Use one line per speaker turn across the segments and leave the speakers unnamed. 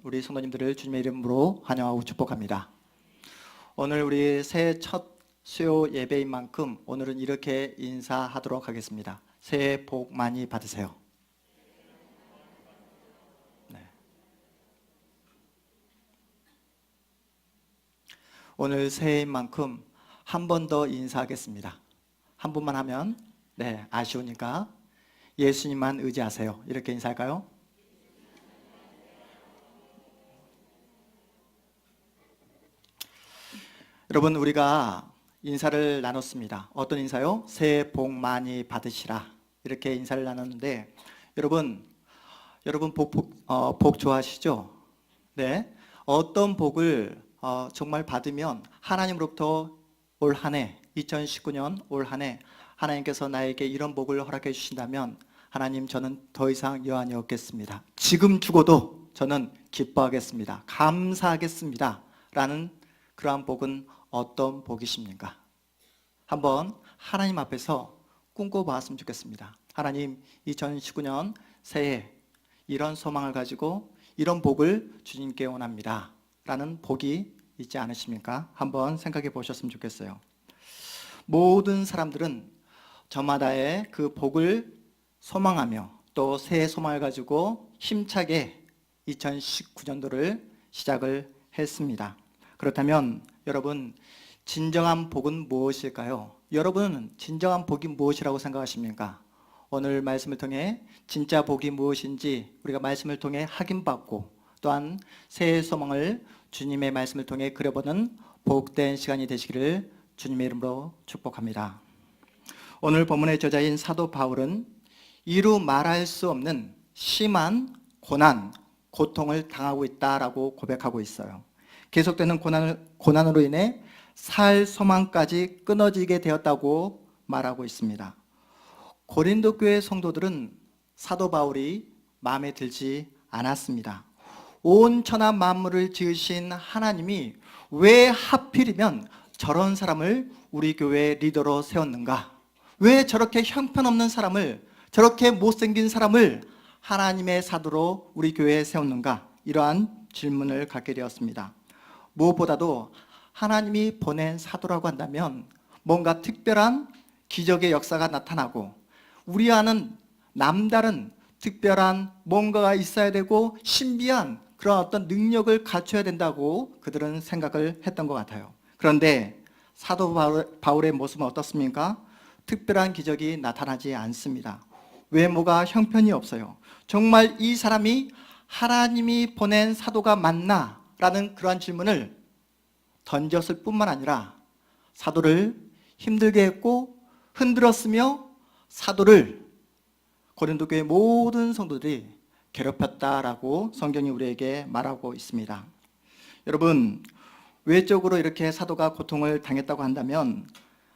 우리 성도님들을 주님의 이름으로 환영하고 축복합니다. 오늘 우리 새해 첫 수요 예배인 만큼 오늘은 이렇게 인사하도록 하겠습니다. 새해 복 많이 받으세요. 네. 오늘 새해인 만큼 한 번 더 인사하겠습니다. 한 번만 하면 아쉬우니까 예수님만 의지하세요. 이렇게 인사할까요? 여러분, 우리가 인사를 나눴습니다. 어떤 인사요? 새해 복 많이 받으시라, 이렇게 인사를 나눴는데 여러분 복 좋아하시죠? 네. 어떤 복을 정말 받으면 하나님으로부터 올 한해 2019년 올 한해 하나님께서 나에게 이런 복을 허락해 주신다면 하나님, 저는 더 이상 여한이 없겠습니다. 지금 죽어도 저는 기뻐하겠습니다. 감사하겠습니다. 라는 그러한 복은 어떤 복이십니까? 한번 하나님 앞에서 꿈꿔보았으면 좋겠습니다. 하나님, 2019년 새해 이런 소망을 가지고 이런 복을 주님께 원합니다. 라는 복이 있지 않으십니까? 한번 생각해 보셨으면 좋겠어요. 모든 사람들은 저마다의 그 복을 소망하며 또 새해 소망을 가지고 힘차게 2019년도를 시작을 했습니다. 그렇다면 여러분, 진정한 복은 무엇일까요? 여러분은 진정한 복이 무엇이라고 생각하십니까? 오늘 말씀을 통해 진짜 복이 무엇인지 우리가 말씀을 통해 확인받고 또한 새해 소망을 주님의 말씀을 통해 그려보는 복된 시간이 되시기를 주님의 이름으로 축복합니다. 오늘 본문의 저자인 사도 바울은 이루 말할 수 없는 심한 고난, 고통을 당하고 있다라고 고백하고 있어요. 계속되는 고난으로 인해 살 소망까지 끊어지게 되었다고 말하고 있습니다. 고린도 교회 성도들은 사도 바울이 마음에 들지 않았습니다. 온 천하 만물을 지으신 하나님이 왜 하필이면 저런 사람을 우리 교회 리더로 세웠는가? 왜 저렇게 형편없는 사람을, 저렇게 못생긴 사람을 하나님의 사도로 우리 교회에 세웠는가? 이러한 질문을 갖게 되었습니다. 무엇보다도 하나님이 보낸 사도라고 한다면 뭔가 특별한 기적의 역사가 나타나고 우리와는 남다른 특별한 뭔가가 있어야 되고 신비한 그런 어떤 능력을 갖춰야 된다고 그들은 생각을 했던 것 같아요. 그런데 사도 바울의 모습은 어떻습니까? 특별한 기적이 나타나지 않습니다. 외모가 형편이 없어요. 정말 이 사람이 하나님이 보낸 사도가 맞나? 라는 그러한 질문을 던졌을 뿐만 아니라 사도를 힘들게 했고 흔들었으며 사도를 고린도 교회 모든 성도들이 괴롭혔다라고 성경이 우리에게 말하고 있습니다. 여러분, 외적으로 이렇게 사도가 고통을 당했다고 한다면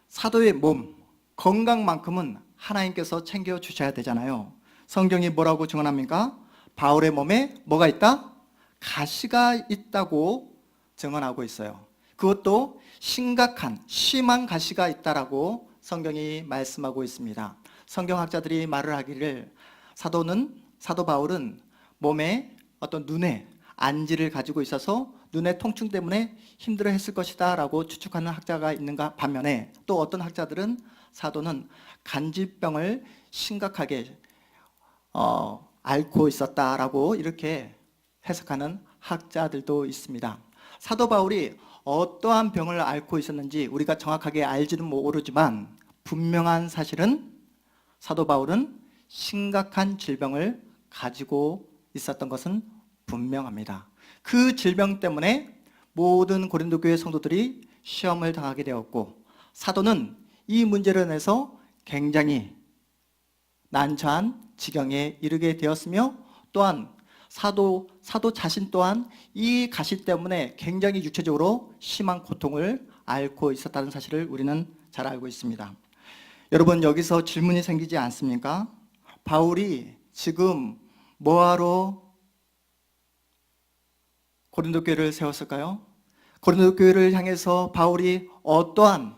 사도의 몸, 건강만큼은 하나님께서 챙겨주셔야 되잖아요. 성경이 뭐라고 증언합니까? 바울의 몸에 뭐가 있다? 가시가 있다고 증언하고 있어요. 그것도 심한 가시가 있다라고 성경이 말씀하고 있습니다. 성경학자들이 말을 하기를 사도 바울은 몸에 어떤 눈에 안지를 가지고 있어서 눈의 통증 때문에 힘들어했을 것이다 라고 추측하는 학자가 있는가 반면에 또 어떤 학자들은 사도는 간질병을 심각하게 앓고 있었다라고 이렇게 해석하는 학자들도 있습니다. 사도 바울이 어떠한 병을 앓고 있었는지 우리가 정확하게 알지는 모르지만 분명한 사실은 사도 바울은 심각한 질병을 가지고 있었던 것은 분명합니다. 그 질병 때문에 모든 고린도 교회 성도들이 시험을 당하게 되었고 사도는 이 문제로 인해서 굉장히 난처한 지경에 이르게 되었으며 또한 사도 자신 또한 이 가시 때문에 굉장히 육체적으로 심한 고통을 앓고 있었다는 사실을 우리는 잘 알고 있습니다. 여러분, 여기서 질문이 생기지 않습니까? 바울이 지금 뭐하러 고린도 교회를 세웠을까요? 고린도 교회를 향해서 바울이 어떠한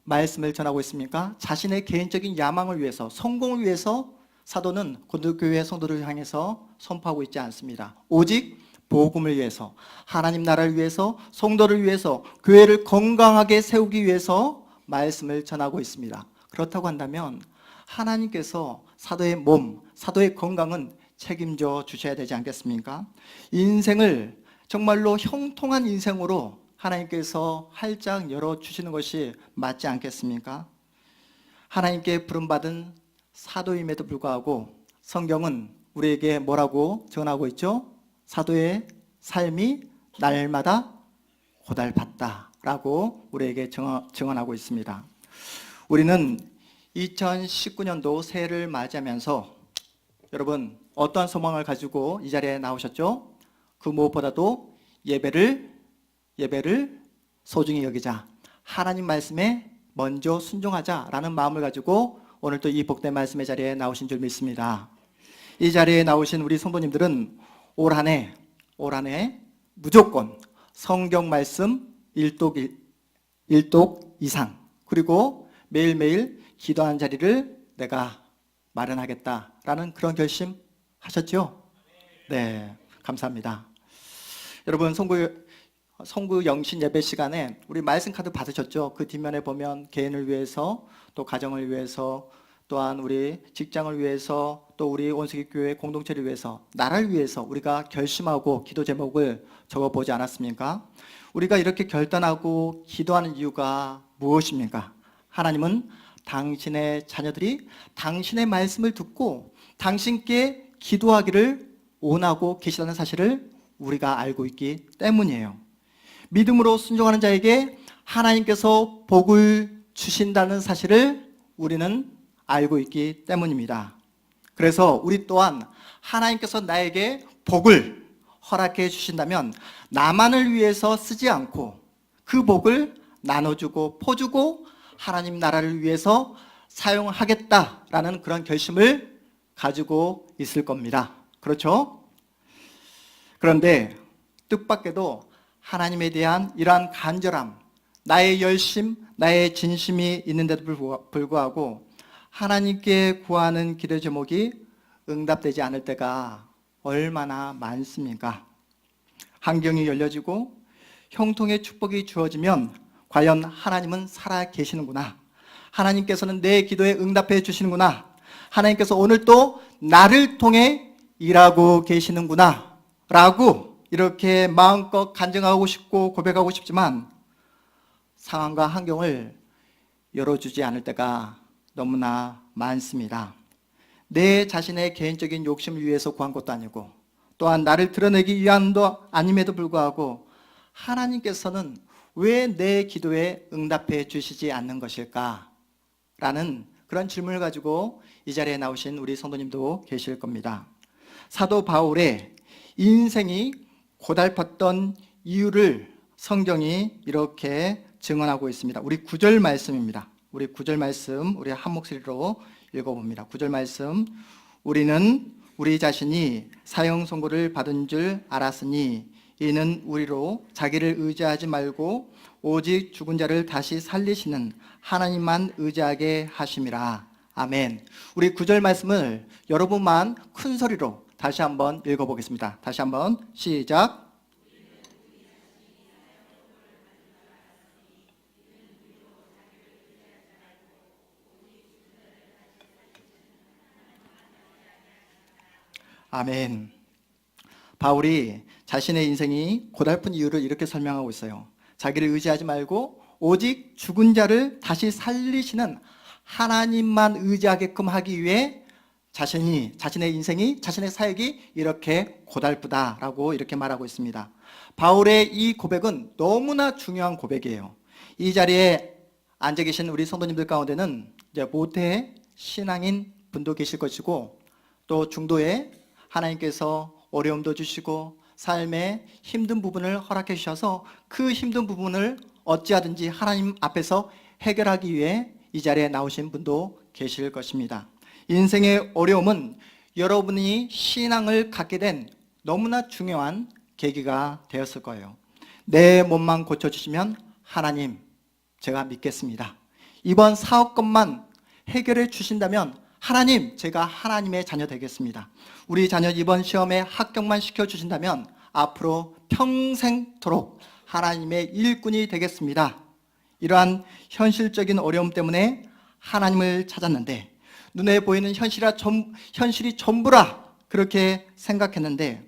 말씀을 전하고 있습니까? 자신의 개인적인 야망을 위해서, 성공을 위해서 사도는 고린도교회 성도를 향해서 선포하고 있지 않습니다. 오직 복음을 위해서, 하나님 나라를 위해서, 성도를 위해서, 교회를 건강하게 세우기 위해서 말씀을 전하고 있습니다. 그렇다고 한다면 하나님께서 사도의 몸, 사도의 건강은 책임져 주셔야 되지 않겠습니까? 인생을 정말로 형통한 인생으로 하나님께서 활짝 열어주시는 것이 맞지 않겠습니까? 하나님께 부름받은 사도임에도 불구하고 성경은 우리에게 뭐라고 전하고 있죠? 사도의 삶이 날마다 고달팠다라고 우리에게 증언하고 있습니다. 우리는 2019년도 새해를 맞이하면서 여러분 어떠한 소망을 가지고 이 자리에 나오셨죠? 그 무엇보다도 예배를 소중히 여기자, 하나님 말씀에 먼저 순종하자라는 마음을 가지고 오늘 또 이 복된 말씀의 자리에 나오신 줄 믿습니다. 이 자리에 나오신 우리 성도님들은 올 한 해 무조건 성경 말씀 1독 이상, 그리고 매일매일 기도하는 자리를 내가 마련하겠다라는 그런 결심 하셨죠? 네, 감사합니다. 여러분 성구 영신 예배 시간에 우리 말씀 카드 받으셨죠? 그 뒷면에 보면 개인을 위해서, 또 가정을 위해서, 또한 우리 직장을 위해서, 또 우리 온수기 교회 공동체를 위해서, 나라를 위해서 우리가 결심하고 기도 제목을 적어보지 않았습니까? 우리가 이렇게 결단하고 기도하는 이유가 무엇입니까? 하나님은 당신의 자녀들이 당신의 말씀을 듣고 당신께 기도하기를 원하고 계시다는 사실을 우리가 알고 있기 때문이에요. 믿음으로 순종하는 자에게 하나님께서 복을 주신다는 사실을 우리는 알고 있기 때문입니다. 그래서 우리 또한 하나님께서 나에게 복을 허락해 주신다면 나만을 위해서 쓰지 않고 그 복을 나눠주고 퍼주고 하나님 나라를 위해서 사용하겠다라는 그런 결심을 가지고 있을 겁니다. 그렇죠? 그런데 뜻밖에도 하나님에 대한 이러한 간절함, 나의 열심, 나의 진심이 있는데도 불구하고 하나님께 구하는 기도 제목이 응답되지 않을 때가 얼마나 많습니까? 환경이 열려지고 형통의 축복이 주어지면 과연 하나님은 살아 계시는구나, 하나님께서는 내 기도에 응답해 주시는구나, 하나님께서 오늘 또 나를 통해 일하고 계시는구나 라고 이렇게 마음껏 간증하고 싶고 고백하고 싶지만 상황과 환경을 열어주지 않을 때가 너무나 많습니다. 내 자신의 개인적인 욕심을 위해서 구한 것도 아니고 또한 나를 드러내기 위함도 아님에도 불구하고 하나님께서는 왜 내 기도에 응답해 주시지 않는 것일까? 라는 그런 질문을 가지고 이 자리에 나오신 우리 성도님도 계실 겁니다. 사도 바울의 인생이 고달팠던 이유를 성경이 이렇게 증언하고 있습니다. 우리 9절 말씀입니다. 우리 9절 말씀 우리 한 목소리로 읽어봅니다. 9절 말씀. 우리는 우리 자신이 사형 선고를 받은 줄 알았으니 이는 우리로 자기를 의지하지 말고 오직 죽은 자를 다시 살리시는 하나님만 의지하게 하심이라. 아멘. 우리 9절 말씀을 여러분만 큰 소리로 다시 한번 읽어보겠습니다. 다시 한번 시작. 아멘. 바울이 자신의 인생이 고달픈 이유를 이렇게 설명하고 있어요. 자기를 의지하지 말고 오직 죽은 자를 다시 살리시는 하나님만 의지하게끔 하기 위해 자신의 인생이, 자신의 사역이 이렇게 고달프다라고 이렇게 말하고 있습니다. 바울의 이 고백은 너무나 중요한 고백이에요. 이 자리에 앉아 계신 우리 성도님들 가운데는 이제 모태 신앙인 분도 계실 것이고 또 중도에 하나님께서 어려움도 주시고 삶의 힘든 부분을 허락해 주셔서 그 힘든 부분을 어찌하든지 하나님 앞에서 해결하기 위해 이 자리에 나오신 분도 계실 것입니다. 인생의 어려움은 여러분이 신앙을 갖게 된 너무나 중요한 계기가 되었을 거예요. 내 몸만 고쳐주시면 하나님 제가 믿겠습니다. 이번 사업 것만 해결해 주신다면 하나님, 제가 하나님의 자녀 되겠습니다. 우리 자녀 이번 시험에 합격만 시켜주신다면 앞으로 평생토록 하나님의 일꾼이 되겠습니다. 이러한 현실적인 어려움 때문에 하나님을 찾았는데 눈에 보이는 현실이 전부라 그렇게 생각했는데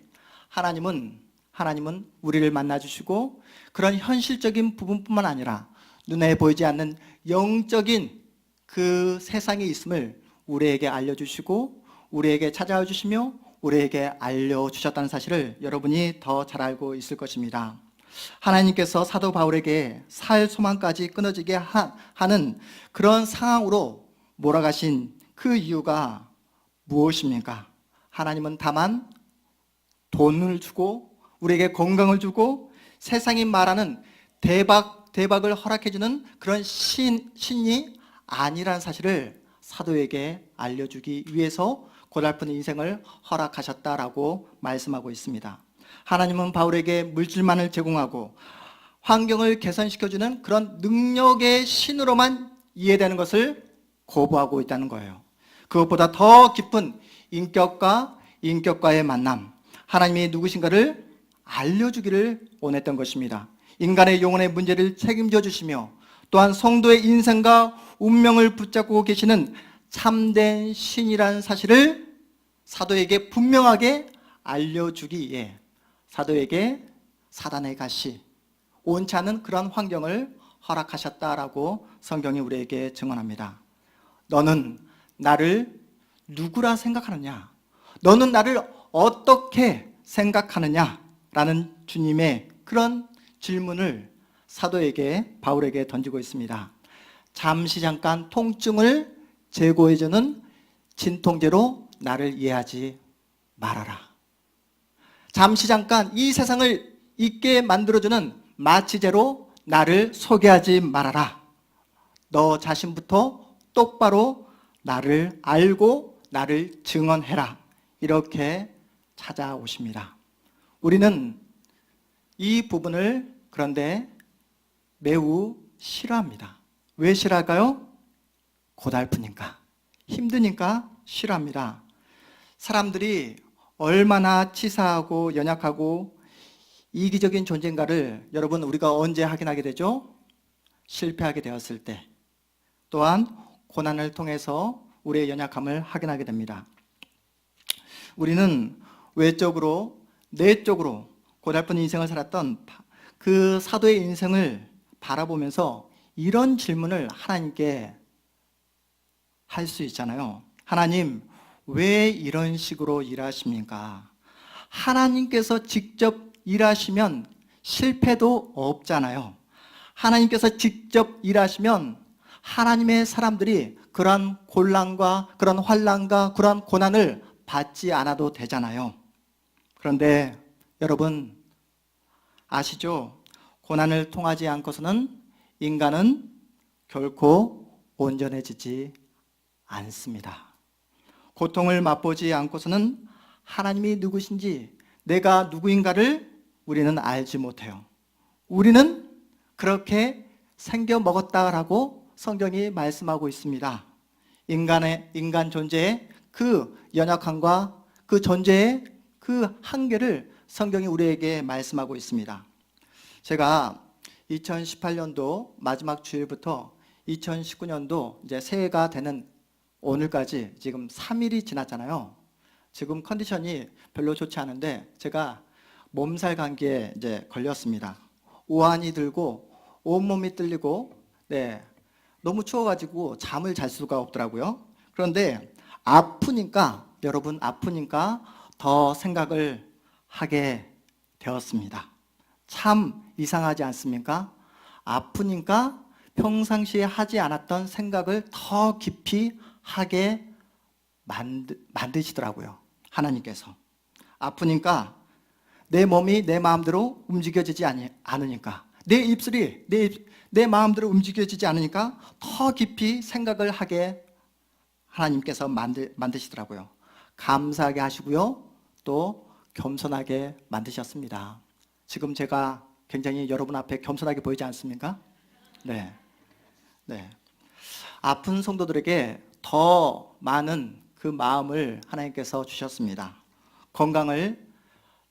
하나님은 우리를 만나주시고 그런 현실적인 부분뿐만 아니라 눈에 보이지 않는 영적인 그 세상에 있음을 우리에게 알려주시고 우리에게 찾아와 주시며 우리에게 알려주셨다는 사실을 여러분이 더 잘 알고 있을 것입니다. 하나님께서 사도 바울에게 살 소망까지 끊어지게 하는 그런 상황으로 몰아가신 그 이유가 무엇입니까? 하나님은 다만 돈을 주고 우리에게 건강을 주고 세상이 말하는 대박을 허락해주는 그런 신이 아니라는 사실을 사도에게 알려주기 위해서 고달픈 인생을 허락하셨다라고 말씀하고 있습니다. 하나님은 바울에게 물질만을 제공하고 환경을 개선시켜주는 그런 능력의 신으로만 이해되는 것을 거부하고 있다는 거예요. 그것보다 더 깊은 인격과의 만남, 하나님이 누구신가를 알려주기를 원했던 것입니다. 인간의 영혼의 문제를 책임져 주시며 또한 성도의 인생과 운명을 붙잡고 계시는 참된 신이라는 사실을 사도에게 분명하게 알려주기에 사도에게 사단의 가시, 옳지 않은 그런 환경을 허락하셨다라고 성경이 우리에게 증언합니다. 너는 나를 누구라 생각하느냐? 너는 나를 어떻게 생각하느냐? 라는 주님의 그런 질문을 사도에게 바울에게 던지고 있습니다. 잠시 잠깐 통증을 제거해주는 진통제로 나를 이해하지 말아라. 잠시 잠깐 이 세상을 잊게 만들어주는 마취제로 나를 소개하지 말아라. 너 자신부터 똑바로 나를 알고 나를 증언해라. 이렇게 찾아오십니다. 우리는 이 부분을 그런데 매우 싫어합니다. 왜 싫어할까요? 고달프니까, 힘드니까 싫어합니다. 사람들이 얼마나 치사하고 연약하고 이기적인 존재인가를 여러분 우리가 언제 확인하게 되죠? 실패하게 되었을 때, 또한 고난을 통해서 우리의 연약함을 확인하게 됩니다. 우리는 외적으로 내적으로 고달픈 인생을 살았던 그 사도의 인생을 바라보면서 이런 질문을 하나님께 할 수 있잖아요. 하나님, 왜 이런 식으로 일하십니까? 하나님께서 직접 일하시면 실패도 없잖아요. 하나님께서 직접 일하시면 하나님의 사람들이 그러한 곤란과 그런 환난과 그러한 고난을 받지 않아도 되잖아요. 그런데 여러분 아시죠? 고난을 통하지 않고서는 인간은 결코 온전해지지 않습니다. 고통을 맛보지 않고서는 하나님이 누구신지 내가 누구인가를 우리는 알지 못해요. 우리는 그렇게 생겨 먹었다라고 성경이 말씀하고 있습니다. 인간 존재의 그 연약함과 그 존재의 그 한계를 성경이 우리에게 말씀하고 있습니다. 제가 2018년도 마지막 주일부터 2019년도 이제 새해가 되는 오늘까지 지금 3일이 지났잖아요. 지금 컨디션이 별로 좋지 않은데 제가 몸살 감기에 이제 걸렸습니다. 오한이 들고 온몸이 떨리고 너무 추워가지고 잠을 잘 수가 없더라고요. 그런데 여러분 아프니까 더 생각을 하게 되었습니다. 참 이상하지 않습니까? 아프니까 평상시에 하지 않았던 생각을 더 깊이 하게 만드시더라고요. 하나님께서. 아프니까 내 몸이 내 마음대로 움직여지지 않으니까, 내 입술이 내 마음대로 움직여지지 않으니까 더 깊이 생각을 하게 하나님께서 만드시더라고요. 감사하게 하시고요. 또 겸손하게 만드셨습니다. 지금 제가 굉장히 여러분 앞에 겸손하게 보이지 않습니까? 네. 아픈 성도들에게 더 많은 그 마음을 하나님께서 주셨습니다. 건강을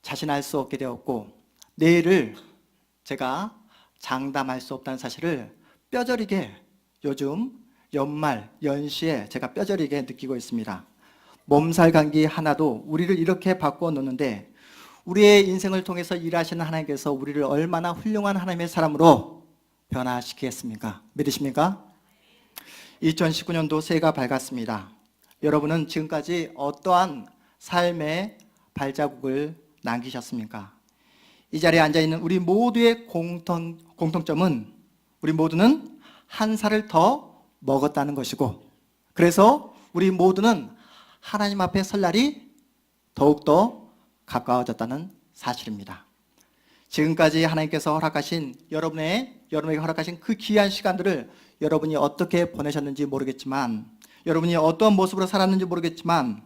자신할 수 없게 되었고, 내일을 제가 장담할 수 없다는 사실을 뼈저리게 요즘 연말, 연시에 제가 뼈저리게 느끼고 있습니다. 몸살 감기 하나도 우리를 이렇게 바꾸어 놓는데, 우리의 인생을 통해서 일하시는 하나님께서 우리를 얼마나 훌륭한 하나님의 사람으로 변화시키겠습니까? 믿으십니까? 2019년도 새해가 밝았습니다. 여러분은 지금까지 어떠한 삶의 발자국을 남기셨습니까? 이 자리에 앉아있는 우리 모두의 공통점은, 우리 모두는 한 살을 더 먹었다는 것이고, 그래서 우리 모두는 하나님 앞에 설 날이 더욱더 가까워졌다는 사실입니다. 지금까지 하나님께서 허락하신 여러분에게 허락하신 그 귀한 시간들을 여러분이 어떻게 보내셨는지 모르겠지만, 여러분이 어떤 모습으로 살았는지 모르겠지만,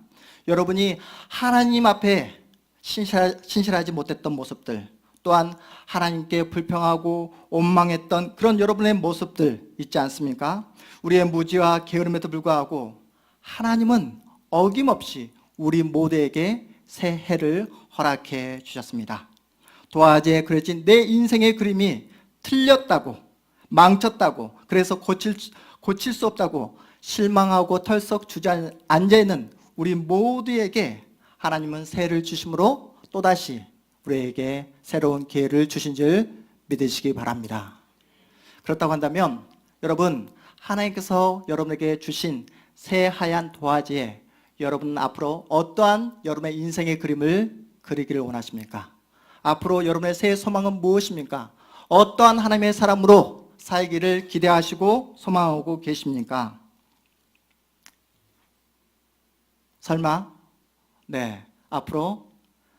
여러분이 하나님 앞에 신실하지 못했던 모습들, 또한 하나님께 불평하고 원망했던 그런 여러분의 모습들 있지 않습니까? 우리의 무지와 게으름에도 불구하고 하나님은 어김없이 우리 모두에게 새 해를 허락해 주셨습니다. 도화지에 그려진 내 인생의 그림이 틀렸다고, 망쳤다고, 그래서 고칠 수 없다고 실망하고 털썩 주저앉아있는 우리 모두에게 하나님은 새해를 주심으로 또다시 우리에게 새로운 기회를 주신 줄 믿으시기 바랍니다. 그렇다고 한다면 여러분, 하나님께서 여러분에게 주신 새하얀 도화지에 여러분은 앞으로 어떠한 여러분의 인생의 그림을 그리기를 원하십니까? 앞으로 여러분의 새해 소망은 무엇입니까? 어떠한 하나님의 사람으로 살기를 기대하시고 소망하고 계십니까? 설마 앞으로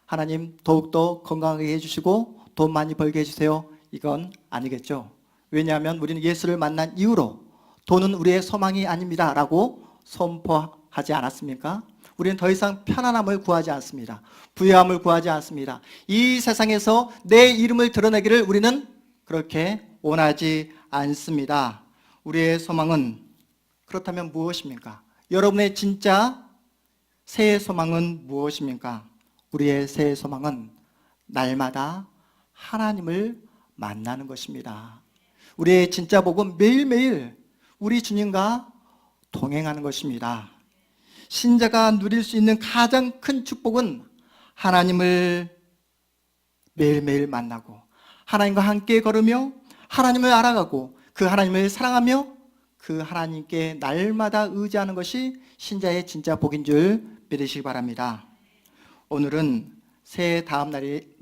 하나님 더욱더 건강하게 해주시고 돈 많이 벌게 해주세요, 이건 아니겠죠. 왜냐하면 우리는 예수를 만난 이후로 돈은 우리의 소망이 아닙니다 라고 선포하지 않았습니까? 우리는 더 이상 편안함을 구하지 않습니다. 부유함을 구하지 않습니다. 이 세상에서 내 이름을 드러내기를 우리는 그렇게 원하지 않습니다. 우리의 소망은 그렇다면 무엇입니까? 여러분의 진짜 새해 소망은 무엇입니까? 우리의 새해 소망은 날마다 하나님을 만나는 것입니다. 우리의 진짜 복은 매일매일 우리 주님과 동행하는 것입니다. 신자가 누릴 수 있는 가장 큰 축복은 하나님을 매일매일 만나고 하나님과 함께 걸으며 하나님을 알아가고 그 하나님을 사랑하며 그 하나님께 날마다 의지하는 것이 신자의 진짜 복인 줄 믿으시기 바랍니다. 오늘은 새해 다음 날인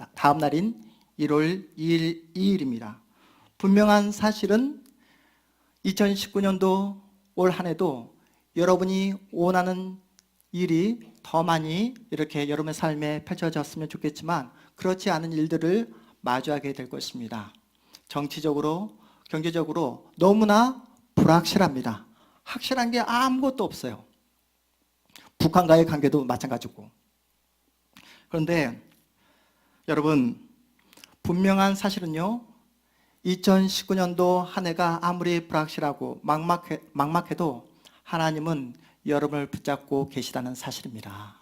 1월 2일입니다. 분명한 사실은 2019년도 올 한 해도 여러분이 원하는 일이 더 많이 이렇게 여러분의 삶에 펼쳐졌으면 좋겠지만 그렇지 않은 일들을 마주하게 될 것입니다. 정치적으로, 경제적으로 너무나 불확실합니다. 확실한 게 아무것도 없어요. 북한과의 관계도 마찬가지고. 그런데 여러분, 분명한 사실은요, 2019년도 한 해가 아무리 불확실하고 막막해도 하나님은 여러분을 붙잡고 계시다는 사실입니다.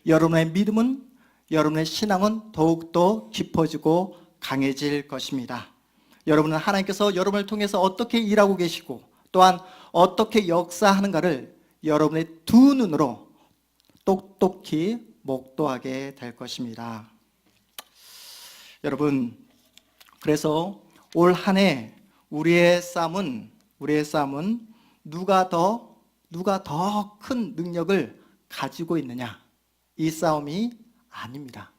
여러분의 믿음은, 여러분의 신앙은 더욱더 깊어지고 강해질 것입니다. 여러분은 하나님께서 여러분을 통해서 어떻게 일하고 계시고 또한 어떻게 역사하는가를 여러분의 두 눈으로 똑똑히 목도하게 될 것입니다. 여러분, 그래서 올 한 해 우리의 싸움은 누가 더 큰 능력을 가지고 있느냐, 이 싸움이 아닙니다.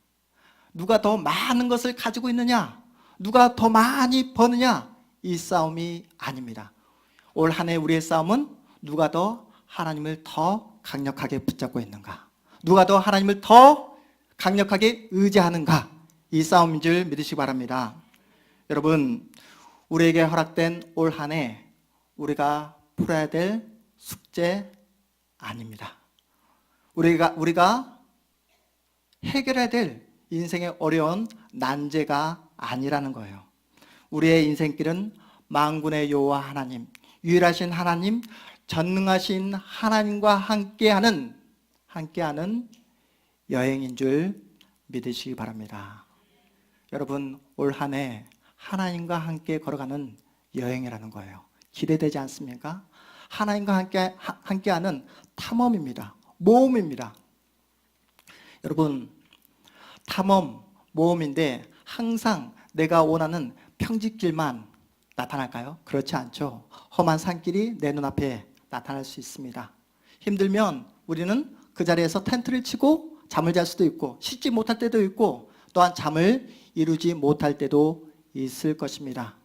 누가 더 많은 것을 가지고 있느냐, 누가 더 많이 버느냐, 이 싸움이 아닙니다. 올 한 해 우리의 싸움은 누가 더 하나님을 더 강력하게 붙잡고 있는가, 누가 더 하나님을 더 강력하게 의지하는가, 이 싸움인 줄 믿으시기 바랍니다. 여러분, 우리에게 허락된 올 한 해 우리가 풀어야 될 숙제 아닙니다. 우리가 해결해야 될 인생의 어려운 난제가 아니라는 거예요. 우리의 인생길은 만군의 여호와 하나님, 유일하신 하나님, 전능하신 하나님과 함께하는 여행인 줄 믿으시기 바랍니다. 여러분, 올 한 해 하나님과 함께 걸어가는 여행이라는 거예요. 기대되지 않습니까? 하나님과 함께하는 탐험입니다. 모험입니다. 여러분, 탐험, 모험인데 항상 내가 원하는 평지길만 나타날까요? 그렇지 않죠. 험한 산길이 내 눈앞에 나타날 수 있습니다. 힘들면 우리는 그 자리에서 텐트를 치고 잠을 잘 수도 있고, 쉬지 못할 때도 있고, 또한 잠을 이루지 못할 때도 있을 것입니다.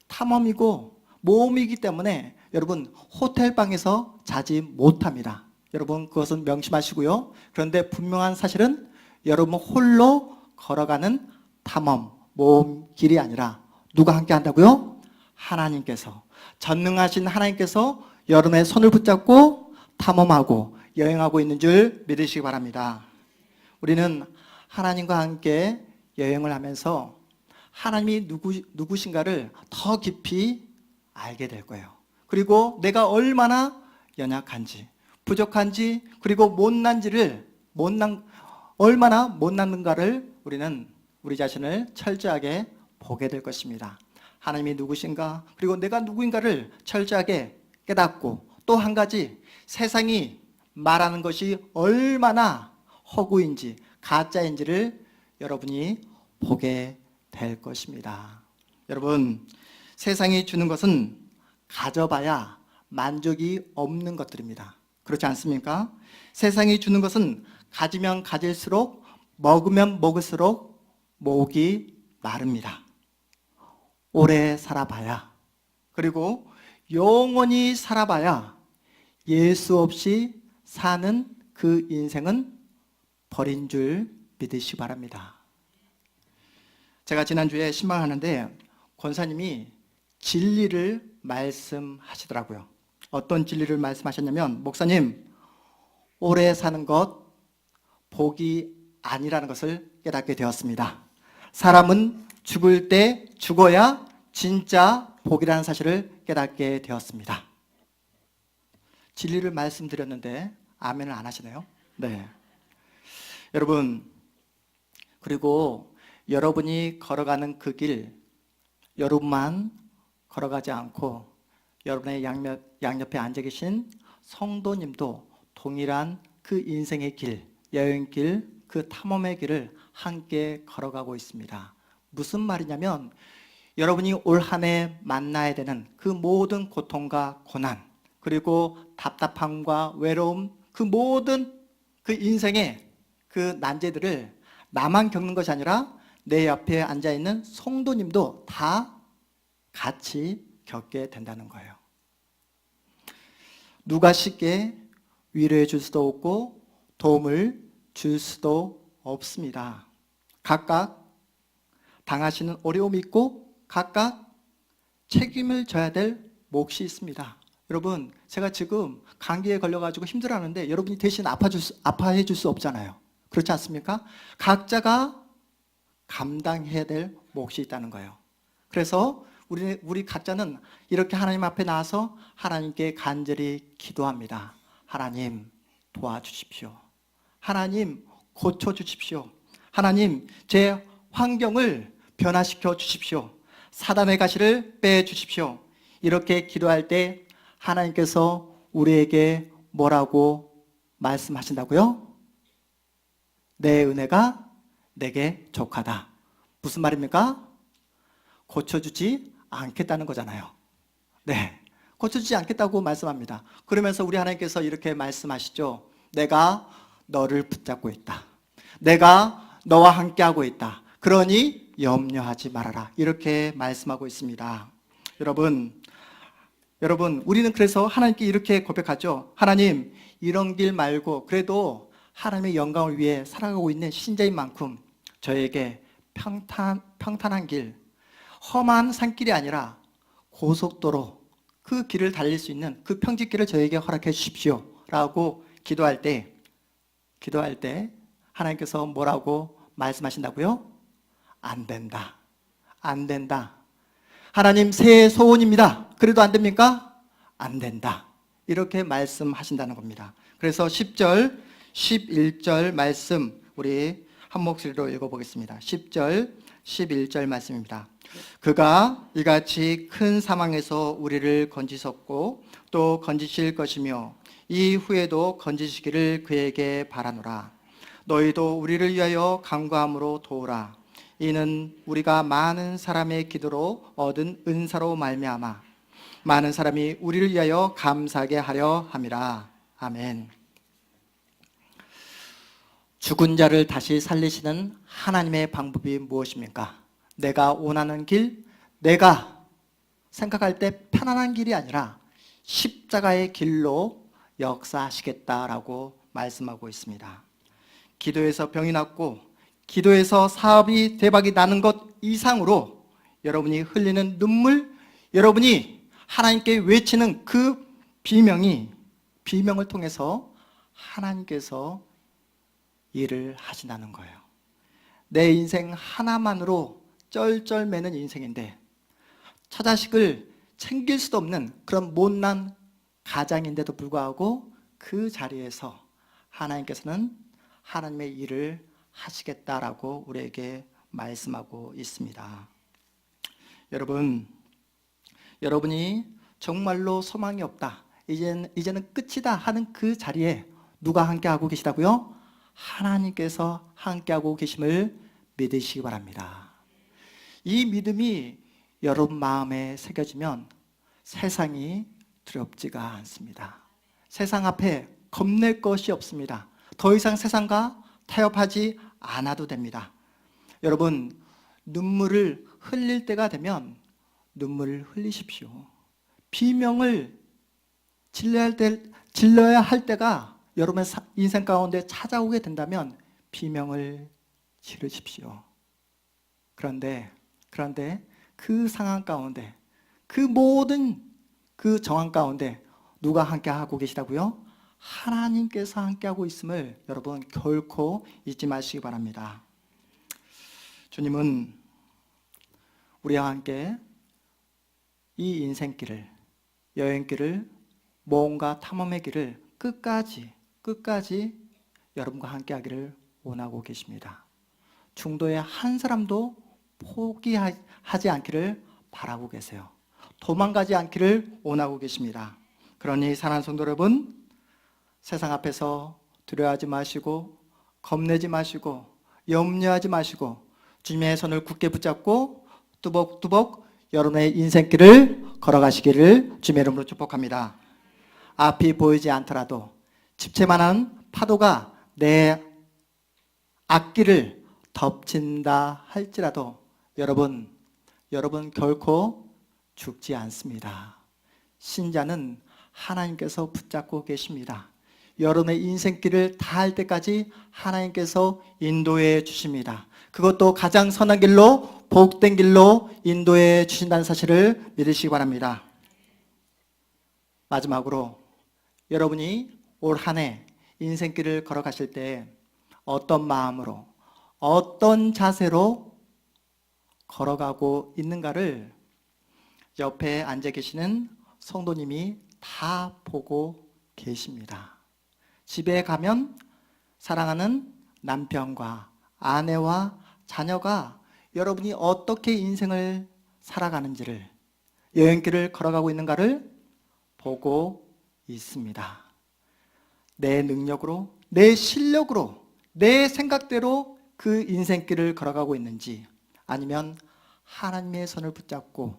탐험이고 모험이기 때문에 여러분, 호텔방에서 자지 못합니다. 여러분, 그것은 명심하시고요. 그런데 분명한 사실은 여러분 홀로 걸어가는 탐험, 모험 길이 아니라 누가 함께 한다고요? 하나님께서, 전능하신 하나님께서 여러분의 손을 붙잡고 탐험하고 여행하고 있는 줄 믿으시기 바랍니다. 우리는 하나님과 함께 여행을 하면서 하나님이 누구신가를 더 깊이 알게 될 거예요. 그리고 내가 얼마나 연약한지, 부족한지, 그리고 얼마나 못났는가를 우리는 우리 자신을 철저하게 보게 될 것입니다. 하나님이 누구신가, 그리고 내가 누구인가를 철저하게 깨닫고, 또 한 가지, 세상이 말하는 것이 얼마나 허구인지 가짜인지를 여러분이 보게 될 것입니다. 여러분, 세상이 주는 것은 가져봐야 만족이 없는 것들입니다. 그렇지 않습니까? 세상이 주는 것은 가지면 가질수록, 먹으면 먹을수록 목이 마릅니다. 오래 살아봐야, 그리고 영원히 살아봐야 예수 없이 사는 그 인생은 버린 줄 믿으시기 바랍니다. 제가 지난주에 신방하는데 권사님이 진리를 말씀하시더라고요. 어떤 진리를 말씀하셨냐면, 목사님, 오래 사는 것 복이 아니라는 것을 깨닫게 되었습니다. 사람은 죽을 때 죽어야 진짜 복이라는 사실을 깨닫게 되었습니다. 진리를 말씀드렸는데 아멘을 안 하시네요. 네. 여러분, 그리고 여러분이 걸어가는 그 길, 여러분만 걸어가지 않고 여러분의 양옆에 앉아 계신 성도님도 동일한 그 인생의 길, 여행길, 그 탐험의 길을 함께 걸어가고 있습니다. 무슨 말이냐면, 여러분이 올 한 해 만나야 되는 그 모든 고통과 고난, 그리고 답답함과 외로움, 그 모든 그 인생의 그 난제들을 나만 겪는 것이 아니라 내 옆에 앉아있는 성도님도 다 같이 겪게 된다는 거예요. 누가 쉽게 위로해 줄 수도 없고 도움을 줄 수도 없습니다. 각각 당하시는 어려움이 있고 각각 책임을 져야 될 몫이 있습니다. 여러분, 제가 지금 감기에 걸려가지고 힘들어하는데 여러분이 대신 아파해 줄 수 없잖아요. 그렇지 않습니까? 각자가 감당해야 될 몫이 있다는 거예요. 그래서 우리 각자는 이렇게 하나님 앞에 나와서 하나님께 간절히 기도합니다. 하나님, 도와주십시오. 하나님, 고쳐주십시오. 하나님, 제 환경을 변화시켜 주십시오. 사단의 가시를 빼주십시오. 이렇게 기도할 때 하나님께서 우리에게 뭐라고 말씀하신다고요? 내 은혜가 내게 족하다. 무슨 말입니까? 고쳐주지 않겠다는 거잖아요. 네, 고쳐주지 않겠다고 말씀합니다. 그러면서 우리 하나님께서 이렇게 말씀하시죠. 내가 너를 붙잡고 있다. 내가 너와 함께하고 있다. 그러니 염려하지 말아라. 이렇게 말씀하고 있습니다. 여러분, 우리는 그래서 하나님께 이렇게 고백하죠. 하나님, 이런 길 말고 그래도 하나님의 영광을 위해 살아가고 있는 신자인 만큼 저에게 평탄한 길, 험한 산길이 아니라 고속도로, 그 길을 달릴 수 있는 그 평지길을 저에게 허락해 주십시오 라고 기도할 때 하나님께서 뭐라고 말씀하신다고요? 안 된다. 안 된다. 하나님, 새 소원입니다. 그래도 안 됩니까? 안 된다. 이렇게 말씀하신다는 겁니다. 그래서 10절, 11절 말씀 우리 한 목소리로 읽어보겠습니다. 10절, 11절 말씀입니다. 그가 이같이 큰 사망에서 우리를 건지셨고 또 건지실 것이며 이후에도 건지시기를 그에게 바라노라. 너희도 우리를 위하여 간구함으로 도우라. 이는 우리가 많은 사람의 기도로 얻은 은사로 말미암아 많은 사람이 우리를 위하여 감사하게 하려 함이라. 아멘. 죽은 자를 다시 살리시는 하나님의 방법이 무엇입니까? 내가 원하는 길, 내가 생각할 때 편안한 길이 아니라 십자가의 길로 역사하시겠다라고 말씀하고 있습니다. 기도에서 병이 낫고 기도에서 사업이 대박이 나는 것 이상으로 여러분이 흘리는 눈물, 여러분이 하나님께 외치는 그 비명을 통해서 하나님께서 일을 하신다는 거예요. 내 인생 하나만으로 쩔쩔매는 인생인데 처자식을 챙길 수도 없는 그런 못난 가장인데도 불구하고 그 자리에서 하나님께서는 하나님의 일을 하시겠다라고 우리에게 말씀하고 있습니다. 여러분이 정말로 소망이 없다, 이제는 끝이다 하는 그 자리에 누가 함께하고 계시다고요? 하나님께서 함께하고 계심을 믿으시기 바랍니다. 이 믿음이 여러분 마음에 새겨지면 세상이 두렵지가 않습니다. 세상 앞에 겁낼 것이 없습니다. 더 이상 세상과 타협하지 않아도 됩니다. 여러분, 눈물을 흘릴 때가 되면 눈물을 흘리십시오. 비명을 질러야 할 때가 여러분의 인생 가운데 찾아오게 된다면 비명을 지르십시오. 그런데 그 상황 가운데, 그 모든 그 정황 가운데 누가 함께하고 계시다고요? 하나님께서 함께하고 있음을 여러분 결코 잊지 마시기 바랍니다. 주님은 우리와 함께 이 인생길을, 여행길을, 모험과 탐험의 길을 끝까지 여러분과 함께하기를 원하고 계십니다. 중도의 한 사람도 포기하지 않기를 바라고 계세요. 도망가지 않기를 원하고 계십니다. 그러니 사랑하는 성도 여러분, 세상 앞에서 두려워하지 마시고 겁내지 마시고 염려하지 마시고 주님의 손을 굳게 붙잡고 뚜벅뚜벅 여러분의 인생길을 걸어가시기를 주님의 이름으로 축복합니다. 앞이 보이지 않더라도 집채만한 파도가 내 앞길을 덮친다 할지라도 여러분 결코 죽지 않습니다. 신자는 하나님께서 붙잡고 계십니다. 여러분의 인생길을 다할 때까지 하나님께서 인도해 주십니다. 그것도 가장 선한 길로, 복된 길로 인도해 주신다는 사실을 믿으시기 바랍니다. 마지막으로 여러분이 올 한 해 인생길을 걸어가실 때 어떤 마음으로, 어떤 자세로 걸어가고 있는가를 옆에 앉아 계시는 성도님이 다 보고 계십니다. 집에 가면 사랑하는 남편과 아내와 자녀가 여러분이 어떻게 인생을 살아가는지를, 여행길을 걸어가고 있는가를 보고 있습니다. 내 능력으로, 내 실력으로, 내 생각대로 그 인생길을 걸어가고 있는지, 아니면 하나님의 손을 붙잡고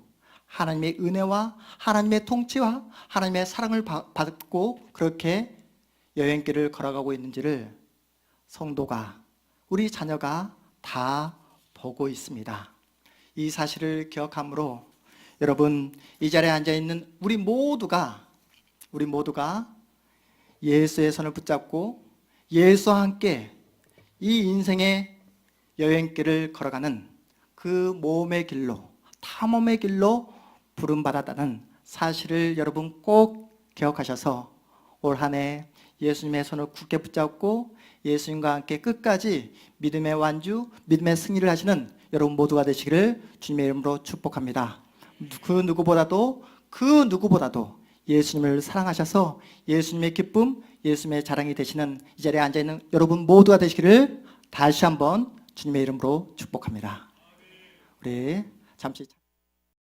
하나님의 은혜와 하나님의 통치와 하나님의 사랑을 받고 그렇게 여행길을 걸어가고 있는지를 성도가, 우리 자녀가 다 보고 있습니다. 이 사실을 기억함으로 여러분, 이 자리에 앉아있는 우리 모두가 예수의 손을 붙잡고 예수와 함께 이 인생의 여행길을 걸어가는 그 모험의 길로, 탐험의 길로 부름받았다는 사실을 여러분 꼭 기억하셔서 올 한 해 예수님의 손을 굳게 붙잡고 예수님과 함께 끝까지 믿음의 완주, 믿음의 승리를 하시는 여러분 모두가 되시기를 주님의 이름으로 축복합니다. 그 누구보다도 예수님을 사랑하셔서 예수님의 기쁨, 예수님의 자랑이 되시는 이 자리에 앉아있는 여러분 모두가 되시기를 다시 한번 주님의 이름으로 축복합니다. 우리 잠시